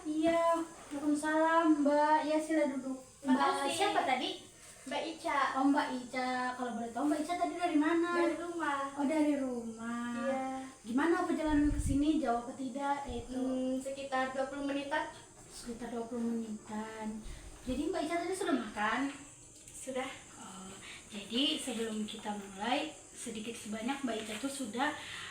Iya, Waalaikumsalam Mbak. Ya sila duduk. Mbak Makasih. siapa tadi? Mbak Ica. Oh Mbak Ica. Kalau boleh tahu Mbak Ica tadi dari mana? Dari rumah. Oh dari rumah. Iya. Gimana perjalanan ke sini? Jauh apa tidak? Sekitar 20 menitan. Sekitar 20 menitan. Jadi Mbak Ica tadi sudah makan? Sudah. Oh, jadi sebelum kita mulai, sedikit sebanyak Mbak Ica tuh sudah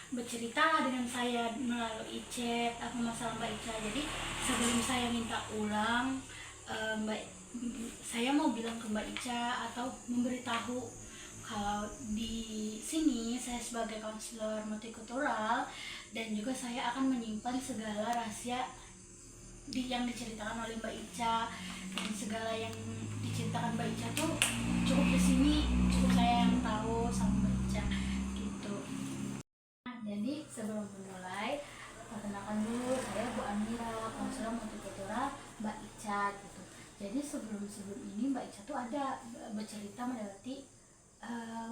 bercerita dengan saya melalui chat apa masalah Mbak Ica. Jadi sebelum saya minta ulang, saya mau bilang ke Mbak Ica atau memberitahu kalau di sini saya sebagai konselor multikultural dan juga saya akan menyimpan segala rahasia yang diceritakan oleh Mbak Ica, dan segala yang diceritakan Mbak Ica tuh cukup di sini, cukup saya yang tahu sama Mbak Ica gitu. Jadi sebelum memulai, perkenalkan dulu, saya Bu Amira, konselor multikultural Mbak Ica gitu. Jadi sebelum ini Mbak Ica tuh ada bercerita melalui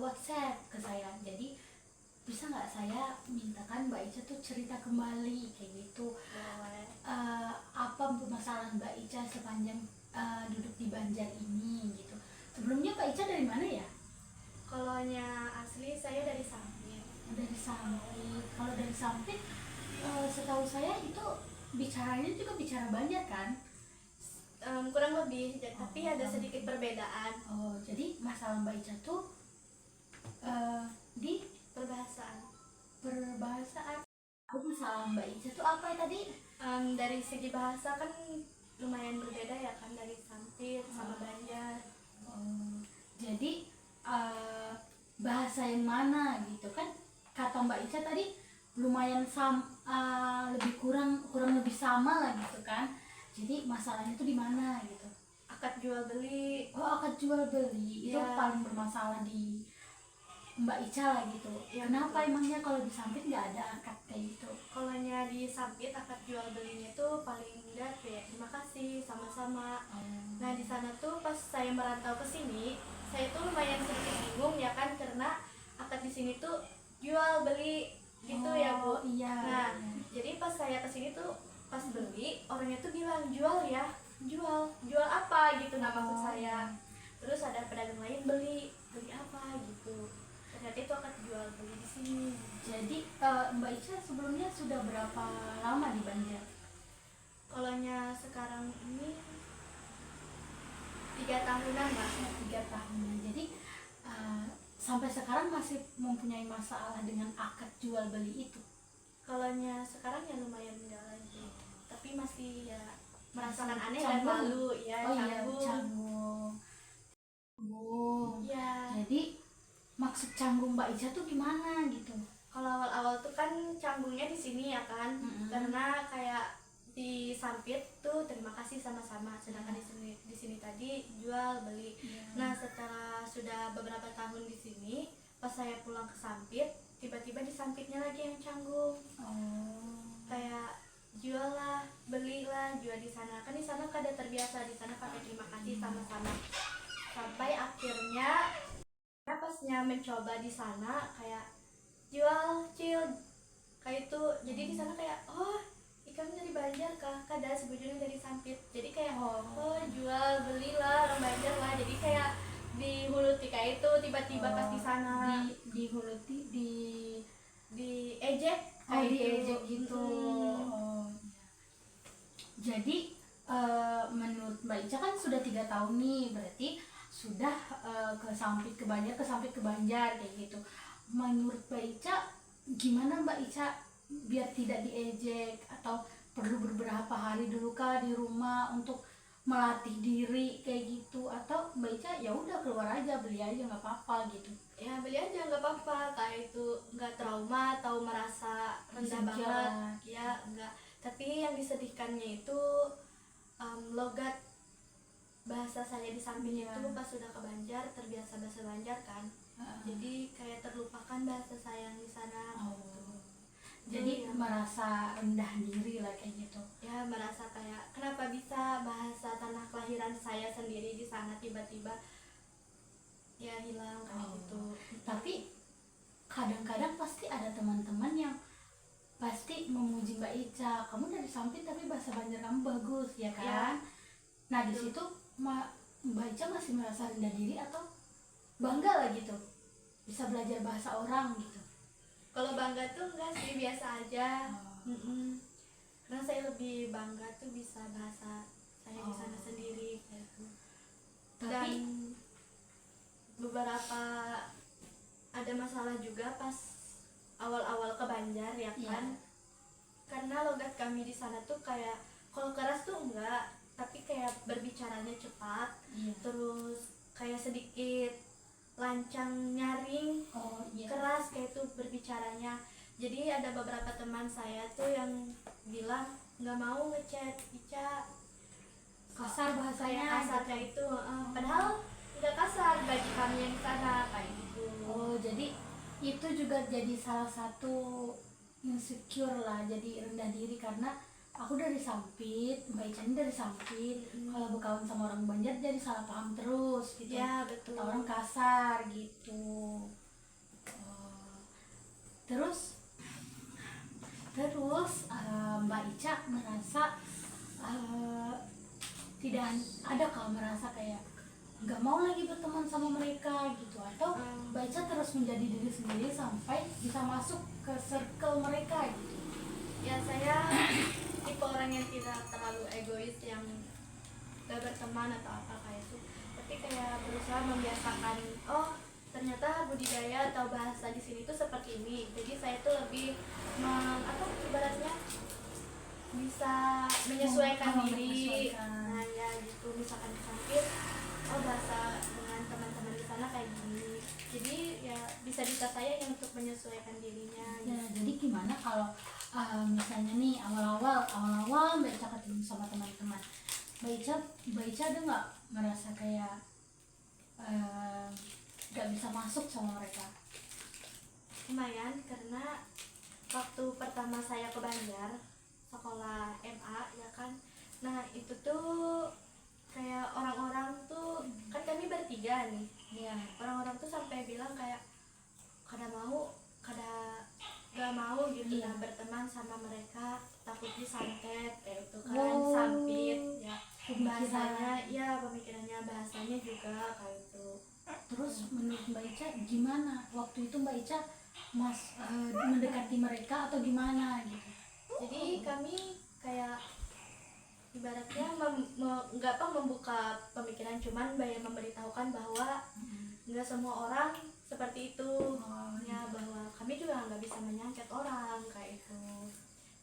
WhatsApp ke saya. Jadi bisa nggak saya mintakan Mbak Ica tuh cerita kembali kayak gitu. Apa permasalahan Mbak Ica sepanjang duduk di Banjar ini gitu. Sebelumnya Mbak Ica dari mana ya? Kolonya asli saya dari Sampit. Dari Sampit. Kalau dari Sampit, setahu saya itu bicaranya juga bicara Banjar kan? Kurang lebih, tapi ada sedikit perbedaan. Oh, jadi masalah Mbak Ica tuh di Perbahasaan. perbahasaan. Masalah Mbak Ica tuh apa ya tadi? Dari segi bahasa kan lumayan berbeda ya kan, dari Sampit sama Banjar. Jadi bahasa yang mana gitu kan? Kata Mbak Ica tadi lumayan lebih kurang lebih sama lah gitu kan. Jadi masalahnya tuh di mana gitu? Akad jual beli. Oh, akad jual beli itu Ya. paling bermasalah di Mbak Ica lah gitu. Ya, Kenapa betul. emangnya kalau di Sampit nggak ada akad kayak gitu? Kolonya di Sampit akad jual belinya tuh paling enggak kayak terima kasih sama-sama. Nah di sana tuh pas saya merantau ke sini, saya tuh lumayan sedikit bingung ya kan, karena akad di sini tuh jual beli gitu ya Bu. Iya. Nah jadi pas saya ke sini tuh pas beli, orangnya tuh bilang jual ya, jual apa gitu, nggak maksud saya. Terus ada pedagang lain beli apa gitu. Ternyata itu akad jual beli di sini. Jadi Mbak Ica sebelumnya sudah berapa lama di Banjar? Kolonya sekarang ini 3 tahunan lah. 3 tahun. Jadi sampai sekarang masih mempunyai masalah dengan akad jual beli itu. Kolonya sekarang ya lumayan enggak lagi, tapi masih ya merasakan aneh dan Canggung. malu ya. Oh iya, Canggung. canggung. Ya Jadi maksud canggung Mbak Ica tuh gimana gitu? kalau awal-awal tuh kan canggungnya di sini ya kan, Mm-mm. karena kayak di Sampit tuh terima kasih sama-sama, sedangkan di sini tadi jual beli. Nah setelah sudah beberapa tahun di sini, pas saya pulang ke Sampit, tiba-tiba di Sampitnya lagi yang canggung. Kayak jual lah, belilah, jual di sana. Kan di sana kada terbiasa, di sana pakai terima kasih sama-sama. Sampai akhirnya pasnya mencoba di sana kayak jual cil kayak itu. Jadi di sana kayak oh ikan dari Banjar kah? Kada sebujurnya dari Sampit. Jadi kayak oh jual belilah orang Banjar lah. Jadi kayak dihuluti kayak itu, tiba-tiba pas di sana dihuluti di ejek kayak diejek gitu. Mm-mm. Jadi menurut Mbak Ica kan sudah 3 tahun nih, berarti sudah ke Sampit ke Banjar, ke Sampit ke Banjar kayak gitu. Menurut Mbak Ica gimana Mbak Ica biar tidak diejek, atau perlu beberapa hari dulu kah di rumah untuk melatih diri kayak gitu, atau Mbak Ica ya udah keluar aja beli aja nggak apa-apa gitu? Ya beli aja nggak apa-apa, kayak itu nggak trauma atau merasa rendah Insecure. banget ya nggak. Tapi yang disedihkannya itu logat bahasa saya di samping Iya. itu pas sudah ke Banjar terbiasa bahasa Banjar kan, jadi kayak terlupakan bahasa saya yang di sana. Jadi ya, merasa rendah diri lah kayak gitu. ya merasa kayak kenapa bisa bahasa tanah kelahiran saya sendiri di sana tiba-tiba ya hilang kayak gitu. Tapi kadang-kadang pasti ada teman-teman yang pasti memuji Mbak Ica, kamu dari Sampit tapi bahasa Banjar kamu bagus ya kan? Ya. Nah di situ Mbak Ica masih merasa rendah diri atau bangga lah gitu, bisa belajar bahasa orang gitu? Kalau bangga tuh enggak sih, biasa aja. Oh. Karena saya lebih bangga tuh bisa bahasa saya di sana Oh. sendiri gitu. Dan Tapi beberapa ada masalah juga pas awal-awal ke Banjar ya kan. Iya. Karena logat kami di sana tuh kayak kalau keras tuh enggak, tapi kayak berbicaranya cepat, iya. terus kayak sedikit lancang nyaring, Oh iya. keras kayak itu berbicaranya. Jadi ada beberapa teman saya tuh yang bilang nggak mau ngechat Ica, Kasar bahasanya kayak kasar gitu. kayak itu. Padahal nggak kasar bagi kami yang di sana kayak gitu. Oh, jadi itu juga jadi salah satu insecure lah, jadi rendah diri karena aku dari Sampit, Mbak Ica ini dari Sampit. Kalau berkawan sama orang Banjar jadi salah paham terus gitu. Ya betul. Kata orang kasar gitu. Oh, terus Mbak Ica merasa tidak ada kalau merasa kayak nggak mau lagi berteman sama mereka gitu, atau Mbak Ica terus menjadi diri sendiri sampai bisa masuk ke circle mereka gitu? Ya saya tipe orang yang tidak terlalu egois yang gak berteman atau apa kayak itu, tapi kayak berusaha membiasakan, oh ternyata budidaya atau bahasa di sini tuh seperti ini. Jadi saya tuh lebih ibaratnya bisa menyesuaikan diri. Menyesuaikan. Nah ya gitu, misalkan di Sampit, oh bahasa dengan teman-teman di sana kayak gini. Jadi ya bisa-bisa saya yang untuk menyesuaikan dirinya. Ya, jadi gimana kalau misalnya nih awal-awal Mbak Ica ketemu sama teman-teman, Mbak Ica ada nggak merasa kayak nggak bisa masuk sama mereka? Lumayan, karena waktu pertama saya ke Banjar sekolah MA ya kan, nah itu tuh kayak orang-orang tuh kan kami bertiga nih, Iya. orang-orang tuh sampai bilang kayak kada gak mau gitu Iya. nah berteman sama mereka, takut disantet kayak itu kan. Oh. Sampit ya Pemikiran. bahasanya, ya pemikirannya, bahasanya juga kayak itu. Terus menurut Mbak Ica gimana? Waktu itu Mbak Ica mendekati mereka atau gimana gitu? Jadi kami kayak ibaratnya nggak membuka pemikiran, cuman yang memberitahukan bahwa nggak semua orang seperti itu. Oh, Ya bahwa kami juga nggak bisa menyantet orang kayak itu.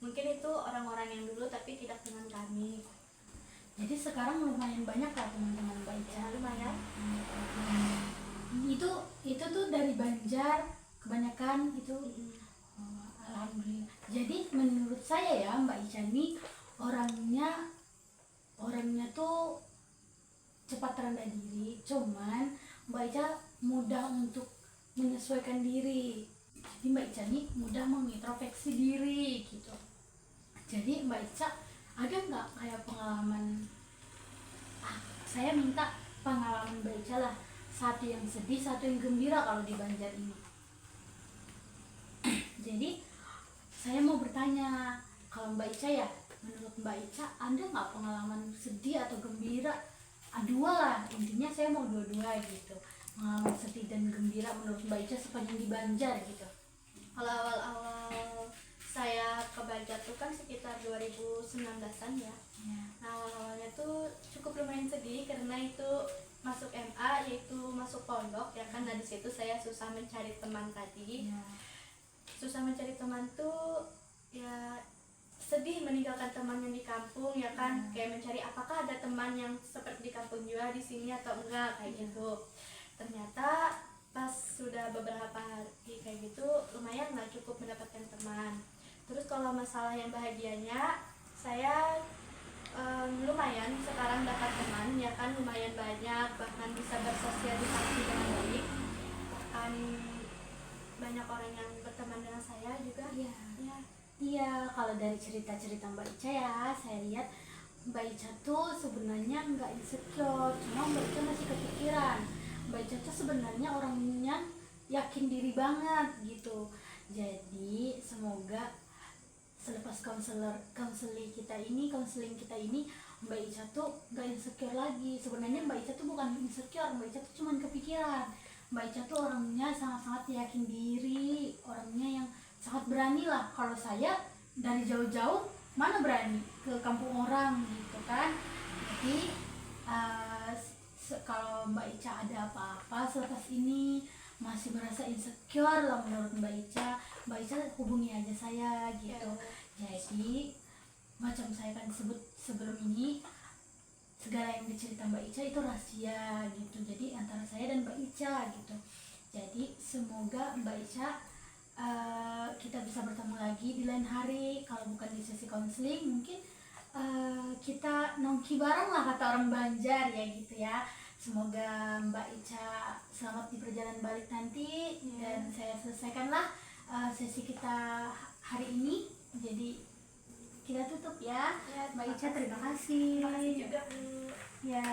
Mungkin itu orang-orang yang dulu tapi tidak dengan kami. Jadi sekarang lumayan banyak lah teman-teman Mbak Ica. Ya lumayan. Itu tuh dari Banjar kebanyakan itu. Oh, alhamdulillah. Jadi menurut saya ya Mbak Ica ini orangnya tuh cepat rendah diri, cuman Mbak Ica mudah untuk menyesuaikan diri. Jadi Mbak Ica ini mudah mengintrospeksi diri gitu. Jadi Mbak Ica ada nggak kayak pengalaman, saya minta pengalaman Mbak Ica lah, satu yang sedih satu yang gembira kalau di Banjar ini. Jadi saya mau bertanya, kalau Mbak Ica ya, menurut Mbak Ica ada nggak pengalaman sedih atau gembira? Dua lah, intinya saya mau dua-dua gitu, pengalaman sedih dan gembira menurut Mbak Ica sepanjang di Banjar gitu. Kalau awal-awal saya ke Banjar tuh kan sekitar 2019-an ya. Nah awal-awalnya tuh cukup lumayan sedih karena itu masuk MA, yaitu masuk pondok ya kan. Nah di situ saya susah mencari teman tadi. Ya. Susah mencari teman tuh ya, sedih meninggalkan teman yang di kampung ya kan. Kayak mencari apakah ada teman yang seperti di kampung juga di sini atau enggak kayak gitu. Ternyata pas sudah beberapa hari kayak gitu lumayan lah, cukup mendapatkan teman. Terus kalau masalah yang bahagianya, saya lumayan sekarang dapat teman ya kan, lumayan banyak, bahkan bisa bersosialisasi dengan baik, bahkan banyak orang yang berteman dengan saya juga. Iya. Ya. Iya, kalau dari cerita-cerita Mbak Ica ya, saya lihat Mbak Ica tuh sebenarnya nggak insecure, cuma Mbak Ica masih kepikiran. Mbak Ica tuh sebenarnya orangnya yakin diri banget gitu. Jadi semoga selepas konseling kita ini Mbak Ica tuh gak insecure lagi. Sebenarnya Mbak Ica tuh bukan insecure, Mbak Ica tuh cuman kepikiran. Mbak Ica tuh orangnya sangat-sangat yakin diri, orangnya yang sangat berani lah. Kalau saya dari jauh-jauh mana berani ke kampung orang gitu kan. Jadi kalau Mbak Ica ada apa-apa selepas ini masih merasa insecure lah menurut Mbak Ica hubungi aja saya gitu. Jadi macam saya kan sebut sebelum ini, segala yang dicerita Mbak Ica itu rahasia gitu, jadi antara saya dan Mbak Ica gitu. Jadi semoga Mbak Ica kita bisa bertemu lagi di lain hari, kalau bukan di sesi konseling mungkin kita nongki bareng lah kata orang Banjar ya gitu ya. Semoga Mbak Ica selamat di perjalanan balik nanti, dan saya selesaikanlah sesi kita hari ini. Jadi kita tutup ya. Mbak Ica terima kasih. Terima kasih juga Bu. Ya.